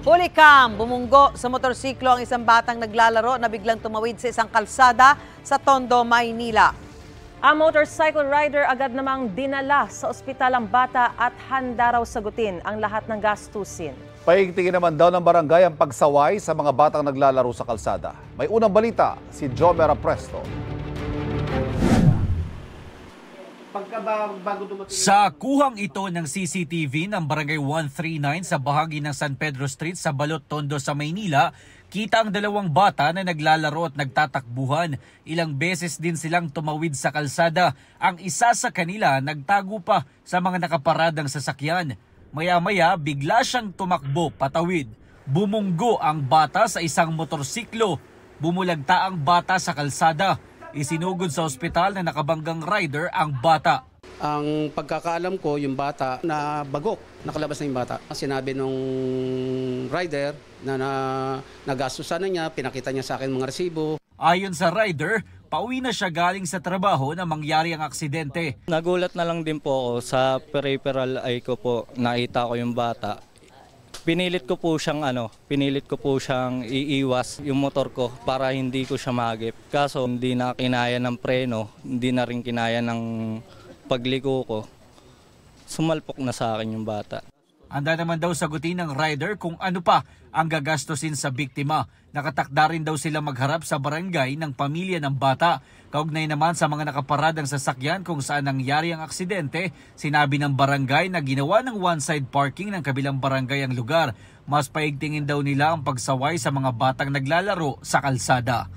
Hulikam, bumunggo sa motorsiklo ang isang batang naglalaro na biglang tumawid sa isang kalsada sa Tondo, Maynila. Ang motorcycle rider agad namang dinala sa ospital ang bata at handa raw sagutin ang lahat ng gastusin. Paigtingin naman daw ng barangay ang pagsaway sa mga batang naglalaro sa kalsada. May unang balita, si Jomera Presto. Sa kuhang ito ng CCTV ng Barangay 139 sa bahagi ng San Pedro Street sa Balot, Tondo sa Maynila, kita ang dalawang bata na naglalaro at nagtatakbuhan. Ilang beses din silang tumawid sa kalsada. Ang isa sa kanila nagtago pa sa mga nakaparadang sasakyan. Maya-maya bigla siyang tumakbo patawid. Bumunggo ang bata sa isang motorsiklo. Bumulagta ang bata sa kalsada. Isinugod sa ospital na nakabanggang rider ang bata. Ang pagkakaalam ko, yung bata na bagok, nakalabas na yung bata. Sinabi nung rider na nagastusan na niya, pinakita niya sa akin mga resibo. Ayon sa rider, pauwi na siya galing sa trabaho na mangyari ang aksidente. Nagulat na lang din po ako sa peripheral eye ko po, nakita ko yung bata. Pinilit ko po siyang iiwas yung motor ko para hindi ko siya magip. Kaso hindi na kinaya ng preno, hindi na rin kinaya ng pagliko ko. Sumalpok na sa akin yung bata. Handa naman daw sagutin ng rider kung ano pa ang gagastusin sa biktima. Nakatakda rin daw sila magharap sa barangay ng pamilya ng bata. Kaugnay naman sa mga nakaparadang sasakyan kung saan nangyari ang aksidente, sinabi ng barangay na ginawa ng one-side parking ng kabilang barangay ang lugar. Mas paigtingin daw nila ang pagsaway sa mga batang naglalaro sa kalsada.